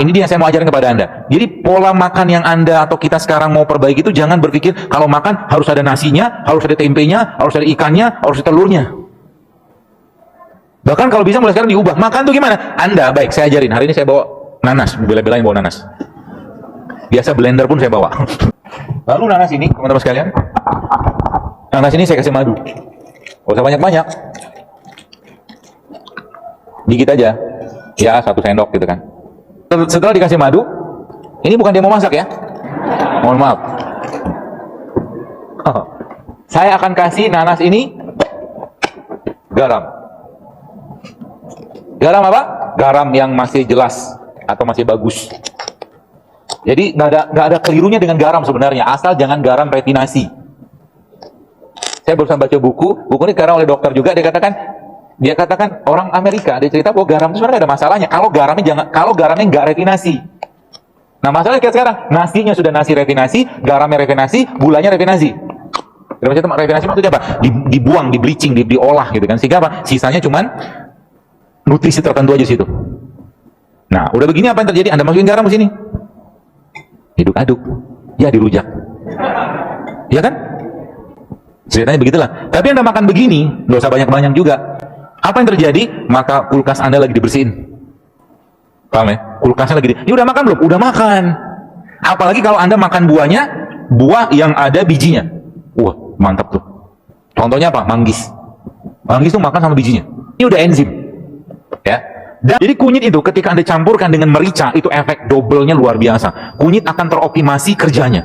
Ini dia yang saya mau ajarkan kepada Anda. Jadi pola makan yang Anda atau kita sekarang mau perbaiki itu jangan berpikir kalau makan harus ada nasinya, harus ada tempenya, harus ada ikannya, harus ada telurnya. Bahkan kalau bisa mulai sekarang diubah. Makan tuh gimana? Anda, baik saya ajarin. Hari ini saya bawa nanas, bela-belain bawa nanas. Biasa blender pun saya bawa. Lalu nanas ini, teman-teman sekalian, nanas ini saya kasih madu. Gak usah banyak-banyak. Dikit aja. Ya, 1 sendok gitu kan. Setelah dikasih madu, ini bukan dia mau masak ya. Mohon maaf. Saya akan kasih nanas ini garam. Garam apa? Garam yang masih jelas atau masih bagus. Jadi nggak ada kelirunya dengan garam sebenarnya, asal jangan garam refinasi. Saya barusan baca buku ini karena oleh dokter juga, dia katakan orang Amerika, dia cerita bahwa garam itu sebenarnya ada masalahnya. Kalau garamnya nggak refinasi. Nah masalahnya kayak sekarang, nasinya sudah nasi refinasi, garamnya refinasi, gulanya refinasi. Refinasi maksudnya apa? Dibuang, di bleaching, diolah gitu kan. Sehingga apa? Sisanya cuman nutrisi tertentu aja situ. Nah udah begini apa yang terjadi? Anda masukin garam ke sini, aduk-aduk, ya dirujak, ya kan? Ceritanya begitulah. Tapi Anda makan begini, nggak usah banyak-banyak juga. Apa yang terjadi? Maka kulkas Anda lagi dibersihin. Paham ya? Kulkasnya lagi ini udah makan belum? Udah makan. Apalagi kalau Anda makan buahnya, buah yang ada bijinya. Wah, mantap tuh. Contohnya apa? Manggis. Manggis tuh makan sama bijinya. Ini udah enzim. Ya. Dan jadi kunyit itu ketika Anda campurkan dengan merica, itu efek double-nya luar biasa. Kunyit akan teroptimasi kerjanya.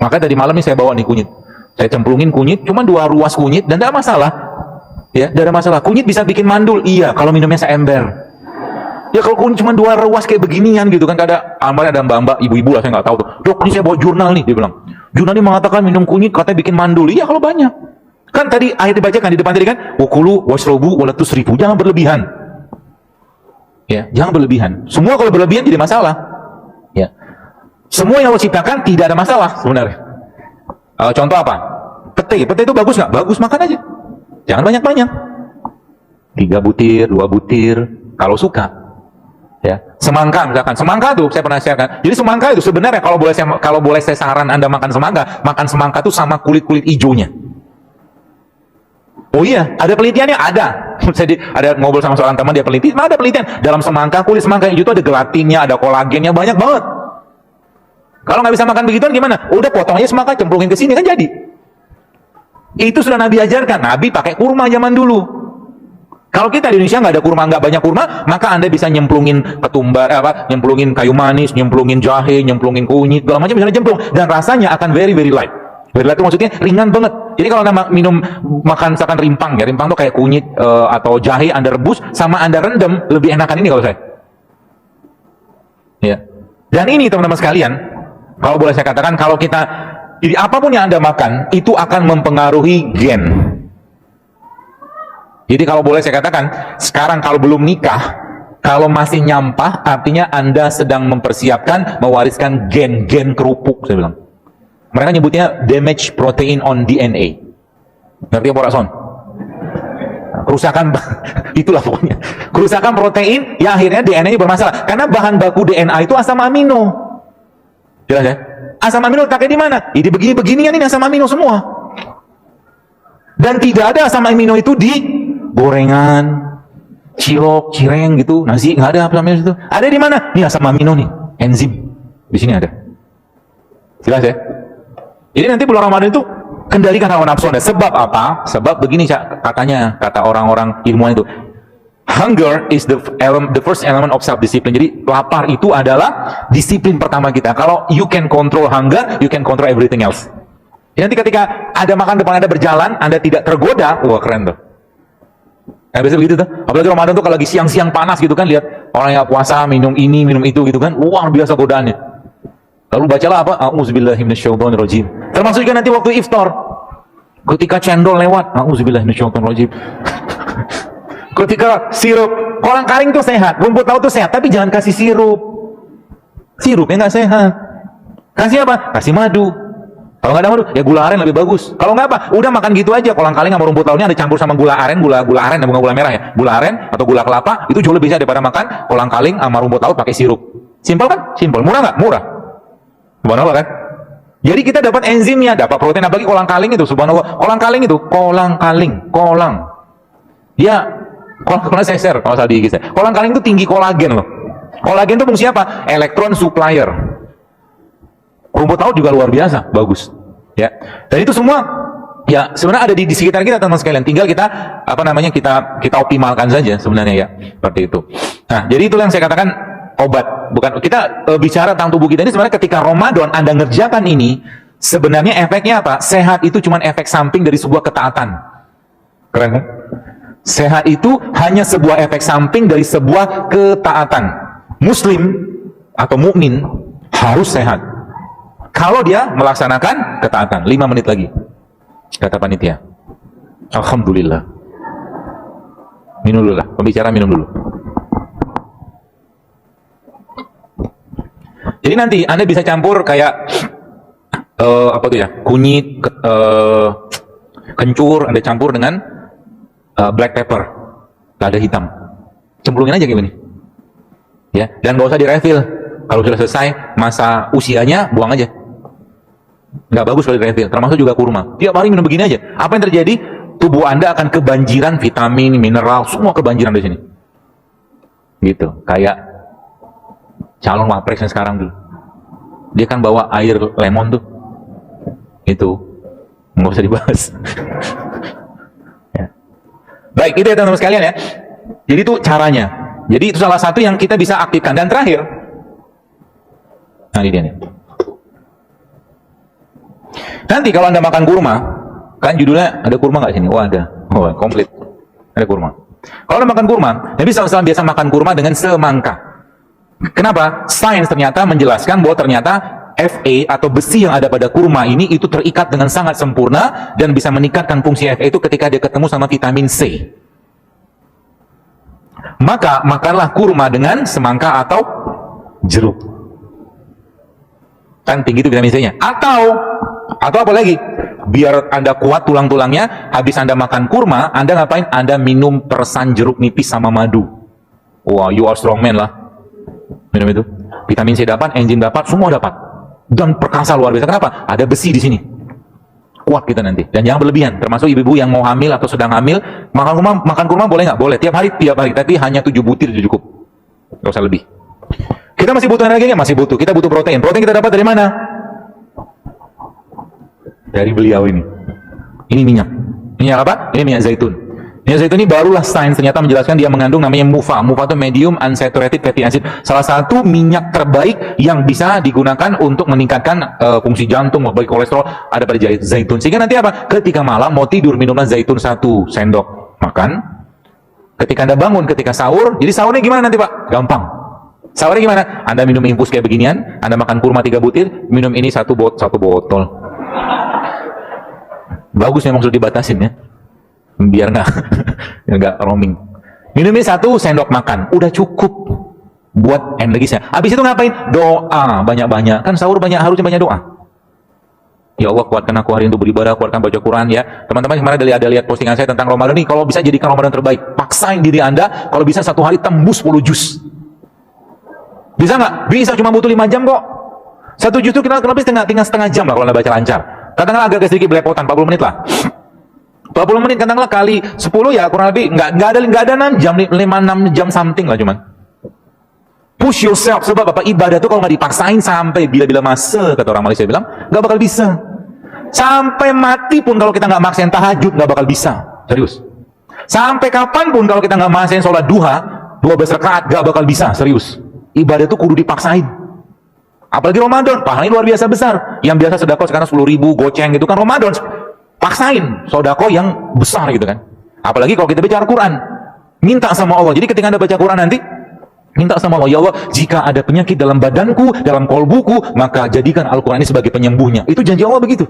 Maka tadi malam ini saya bawa nih kunyit. Saya cemplungin kunyit, cuma 2 ruas kunyit dan tidak masalah. Ya, tidak ada masalah. Kunyit bisa bikin mandul. Iya, kalau minumnya seember. Ya kalau kunyit cuma 2 ruas kayak beginian gitu kan, ada mbak-mbak, ibu-ibu lah, saya nggak tahu tuh. Dok, ini saya bawa jurnal nih, dia bilang. Jurnal ini mengatakan minum kunyit katanya bikin mandul. Iya kalau banyak. Kan tadi ayat dibacakan di depan tadi kan, wakulu washrobu wala tusrifu. Jangan berlebihan. Ya, jangan berlebihan. Semua kalau berlebihan jadi masalah. Ya. Semua yang Allah ciptakan tidak ada masalah sebenarnya. Contoh apa? Pete itu bagus nggak? Bagus, makan aja. Jangan banyak-banyak. 3 butir, 2 butir, kalau suka. Ya, semangka misalkan. Semangka tuh saya pernah sharekan. Jadi semangka itu sebenarnya kalau boleh saya saran Anda makan semangka tuh sama kulit-kulit hijaunya. Oh iya, ada penelitiannya, ada. Saya ada ngobrol sama seorang teman, dia peneliti, ada penelitian. Dalam semangka, kulit semangka hijau itu ada gelatinnya, ada kolagennya, banyak banget. Kalau nggak bisa makan begituan gimana? Udah potong aja semangka, cemplungin ke sini kan jadi. Itu sudah Nabi ajarkan. Nabi pakai kurma zaman dulu. Kalau kita di Indonesia nggak ada kurma, nggak banyak kurma, maka Anda bisa nyemplungin ketumbar, nyemplungin kayu manis, nyemplungin jahe, nyemplungin kunyit, segala macam bisa nyemplung, dan rasanya akan very very light. Very light itu maksudnya ringan banget. Jadi kalau Anda makan misalkan rimpang, ya rimpang tuh kayak kunyit atau jahe Anda rebus sama Anda rendam, lebih enakan ini kalau saya. Ya. Dan ini teman-teman sekalian, kalau boleh saya katakan, kalau kita jadi apapun yang Anda makan itu akan mempengaruhi gen. Jadi kalau boleh saya katakan, sekarang kalau belum nikah, kalau masih nyampah, artinya Anda sedang mempersiapkan mewariskan gen-gen kerupuk, saya bilang. Mereka nyebutnya damage protein on DNA. Ngerti apa Rason? Kerusakan, itulah pokoknya. Kerusakan protein, ya akhirnya DNA-nya bermasalah. Karena bahan baku DNA itu asam amino. Jelas ya? Asam amino letaknya di mana? Jadi begini-beginian ini asam amino semua. Dan tidak ada asam amino itu di gorengan, cilok, cireng gitu, nasi, nggak ada asam amino itu. Ada di mana? Ini asam amino nih, enzim. Di sini ada. Jelas ya? Jadi nanti bulan Ramadan itu kendalikan hawa nafsu Anda. Sebab apa? Sebab begini katanya, kata orang-orang ilmuwan itu. Hunger is the first element of self-discipline. Jadi lapar itu adalah disiplin pertama kita. Kalau you can control hunger, you can control everything else. Jadi nanti ketika ada makan depan Anda berjalan, Anda tidak tergoda, wah keren tuh. Nah, biasa begitu tuh. Apalagi Ramadan tuh kalau lagi siang-siang panas gitu kan, lihat orang yang puasa minum ini, minum itu gitu kan, luar biasa godaannya. Lalu bacalah apa? A'udzubillahi minasyaitonirrajim. Termasuk juga nanti waktu iftar. Ketika cendol lewat, a'udzubillahi minasyaitonirrajim. Ketika sirup, kolang kaling tuh sehat, rumput laut tuh sehat, tapi jangan kasih sirup. Sirupnya nggak sehat. Kasih apa? Kasih madu. Kalau nggak ada madu, ya gula aren lebih bagus. Kalau nggak apa, udah makan gitu aja. Kolang kaling sama rumput lautnya ada campur sama gula aren, gula aren, bukan gula merah ya. Gula aren atau gula kelapa itu jauh lebih sehat daripada makan kolang kaling sama rumput laut pakai sirup. Simpel kan? Simpel. Murah nggak? Murah. Subhanallah kan? Jadi kita dapat enzimnya, dapat protein, apalagi kolang-kaling itu, subhanallah. Kolang-kaling itu, kolang. Ya, kolang saya share kalau salah di IG saya. Kolang-kaling itu tinggi kolagen loh. Kolagen itu fungsinya apa? Elektron supplier. Rumput laut juga luar biasa, bagus. Ya. Dan itu semua ya sebenarnya ada di sekitar kita teman sekalian. Tinggal kita kita optimalkan saja sebenarnya ya. Seperti itu. Nah, jadi itulah yang saya katakan obat. Bukan kita bicara tentang tubuh kita ini sebenarnya ketika Ramadan Anda ngerjakan ini, sebenarnya efeknya apa? Sehat itu cuma efek samping dari sebuah ketaatan. Keren kan? Sehat itu hanya sebuah efek samping dari sebuah ketaatan. Muslim atau mukmin harus sehat kalau dia melaksanakan ketaatan. 5 menit lagi kata panitia. Alhamdulillah. Minum dulu lah, pembicara minum dulu. Jadi nanti Anda bisa campur kayak apa tuh ya, kunyit, kencur, Anda campur dengan black pepper, lada hitam, cemplungin aja kayak gini. Ya, dan nggak usah direfill. Kalau sudah selesai masa usianya, buang aja. Nggak bagus kalau direfill. Termasuk juga kurma. Tiap hari minum begini aja. Apa yang terjadi? Tubuh Anda akan kebanjiran vitamin, mineral, semua kebanjiran di sini. Gitu. Kayak calon wapres yang sekarang dulu. Dia kan bawa air lemon tuh. Itu nggak usah dibahas. Ya. Baik, itu ya teman-teman sekalian ya. Jadi itu caranya. Jadi itu salah satu yang kita bisa aktifkan. Dan terakhir, nah ini dia nih. Nanti kalau Anda makan kurma, kan judulnya ada kurma nggak sini? Oh ada, oh komplit, ada kurma. Kalau Anda makan kurma, Nabi SAW biasa makan kurma dengan semangka. Kenapa? Sains ternyata menjelaskan bahwa ternyata Fa atau besi yang ada pada kurma ini itu terikat dengan sangat sempurna dan bisa meningkatkan fungsi Fa itu ketika dia ketemu sama vitamin C. Maka makanlah kurma dengan semangka atau jeruk. Kan tinggi itu vitamin C-nya. Atau apa lagi? Biar Anda kuat tulang-tulangnya, habis Anda makan kurma, Anda ngapain? Anda minum persan jeruk nipis sama madu. Wah, you are strong man lah. Minum itu. Vitamin C dapat, enzim dapat, semua dapat. Dan perkasa luar biasa. Kenapa? Ada besi di sini. Kuat kita nanti. Dan jangan berlebihan. Termasuk ibu-ibu yang mau hamil atau sedang hamil, makan kurma boleh nggak? Boleh. Tiap hari. Tapi hanya 7 butir itu cukup. Nggak usah lebih. Kita masih butuh energi nggak? Masih butuh. Kita butuh protein. Protein kita dapat dari mana? Dari beliau ini. Ini minyak. Minyak apa? Ini minyak zaitun. Minyak zaitun ini barulah sains ternyata menjelaskan dia mengandung namanya MUFA. MUFA itu medium unsaturated fatty acid. Salah satu minyak terbaik yang bisa digunakan untuk meningkatkan fungsi jantung, baik kolesterol ada pada zaitun. Sehingga nanti apa? Ketika malam mau tidur minumlah zaitun 1 sendok makan. Ketika Anda bangun, ketika sahur, jadi sahurnya gimana nanti Pak? Gampang. Sahurnya gimana? Anda minum infus kayak beginian, Anda makan kurma 3 butir, minum ini 1 botol. Bagus memang sudah dibatasin ya. Biar nggak roaming. Minum ini 1 sendok makan, udah cukup buat energisnya. Habis itu ngapain? Doa banyak-banyak. Kan sahur harusnya banyak doa. Ya Allah, kuatkan aku hari ini untuk beribadah, kuatkan baca Quran ya. Teman-teman kemarin ada lihat postingan saya tentang Ramadan ini. Kalau bisa jadikan Ramadan terbaik, paksain diri Anda. Kalau bisa 1 hari tembus 10 juz. Bisa nggak? Bisa, cuma butuh 5 jam kok. 1 juz itu kita lebih tinggal setengah jam lah kalau Anda baca lancar. Katakanlah agak sedikit belepotan, 40 menit lah. 40 menit katakanlah kali 10 ya kurang lebih nggak ada 6 jam, 5-6 jam something lah cuman. Push yourself, sebab apa? Ibadah itu kalau nggak dipaksain sampai bila-bila masa, kata orang Malaysia bilang, nggak bakal bisa. Sampai mati pun kalau kita nggak maksain tahajud nggak bakal bisa. Serius. Sampai kapanpun kalau kita nggak maksain sholat duha 12 rakaat nggak bakal bisa. Serius. Ibadah itu kudu dipaksain. Apalagi Ramadan, pahalanya luar biasa besar. Yang biasa sedekah sekarang 10.000 goceng gitu kan Ramadan. Paksain sodako yang besar gitu kan. Apalagi kalau kita bicara Quran, minta sama Allah. Jadi ketika Anda baca Quran nanti, minta sama Allah, ya Allah, jika ada penyakit dalam badanku, dalam kolbuku, maka jadikan Al-Quran ini sebagai penyembuhnya. Itu janji Allah begitu.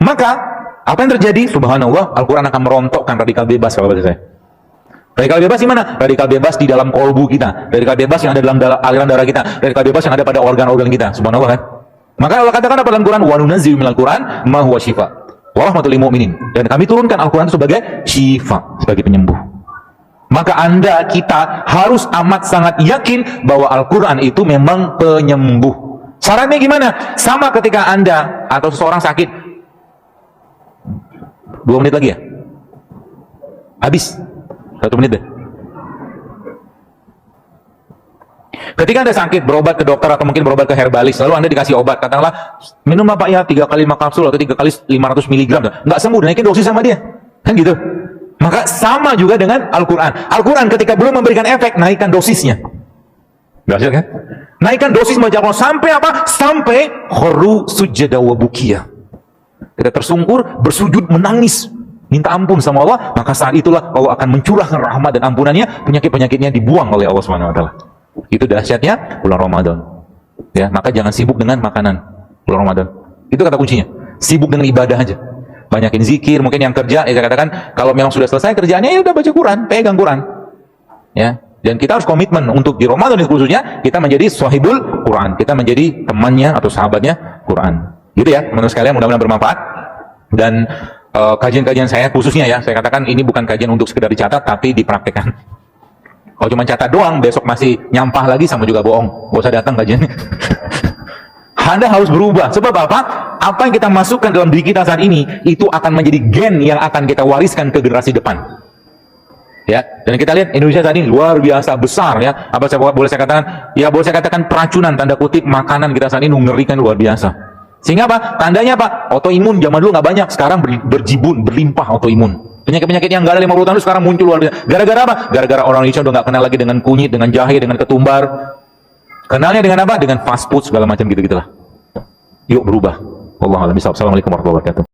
Maka apa yang terjadi? Subhanallah, Al-Quran akan merontokkan radikal bebas kalau bahasa saya. Radikal bebas di mana? Radikal bebas di dalam kolbu kita. Radikal bebas yang ada dalam aliran darah kita. Radikal bebas yang ada pada organ-organ kita. Subhanallah kan. Maka Allah katakan apa dalam Quran? Wa nunazzilu minal Quran ma huwa syifa wa rahmatul lil mu'minin. Dan kami turunkan Al-Quran itu sebagai syifa, sebagai penyembuh. Maka kita harus amat sangat yakin bahwa Al-Quran itu memang penyembuh. Syaratnya gimana? Sama ketika Anda atau seseorang sakit. 2 menit lagi ya? Habis. 1 menit deh. Ketika Anda sakit, berobat ke dokter atau mungkin berobat ke herbalis, lalu Anda dikasih obat, katakanlah, minum Pak ya 3 kali 5 kapsul atau 3 kali 500 miligram. Nggak sembuh, naikin dosis sama dia. Kan gitu. Maka sama juga dengan Al-Quran. Al-Quran ketika belum memberikan efek, naikkan dosisnya. Berhasil kan? Naikkan dosis baca Al-Quran sampai apa? Sampai kharu sujada wa bukiya. Kita tersungkur, bersujud, menangis, minta ampun sama Allah, maka saat itulah Allah akan mencurahkan rahmat dan ampunannya, penyakit-penyakitnya dibuang oleh Allah Subhanahu wa taala. Itu dahsyatnya bulan Ramadan. Ya, maka jangan sibuk dengan makanan bulan Ramadan. Itu kata kuncinya. Sibuk dengan ibadah aja. Banyakin zikir, mungkin yang kerja, saya katakan kalau memang sudah selesai kerjaannya, ya udah baca Quran, pegang Quran. Ya, dan kita harus komitmen untuk di Ramadan itu khususnya kita menjadi sahibul Quran, kita menjadi temannya atau sahabatnya Quran. Gitu ya, menurut sekalian mudah-mudahan bermanfaat. Dan kajian-kajian saya khususnya ya, saya katakan ini bukan kajian untuk sekedar dicatat, tapi dipraktekkan. Kalau cuma catat doang, besok masih nyampah lagi sama juga bohong. Gak usah datang kajiannya. Anda harus berubah. Sebab apa? Apa yang kita masukkan dalam diri kita saat ini, itu akan menjadi gen yang akan kita wariskan ke generasi depan. Ya, dan kita lihat Indonesia saat ini luar biasa besar ya. Apa boleh saya katakan? Ya boleh saya katakan peracunan tanda kutip makanan kita saat ini mengerikan luar biasa. Sehingga apa? Tandanya apa? Autoimun zaman dulu nggak banyak, sekarang berjibun, berlimpah autoimun. Penyakit-penyakit yang nggak ada 50 tahun sekarang muncul luar biasa. Gara-gara apa? Gara-gara orang Indonesia udah nggak kenal lagi dengan kunyit, dengan jahe, dengan ketumbar. Kenalnya dengan apa? Dengan fast food segala macam gitu-gitulah. Yuk berubah. Wallahualam. Assalamualaikum warahmatullahi wabarakatuh.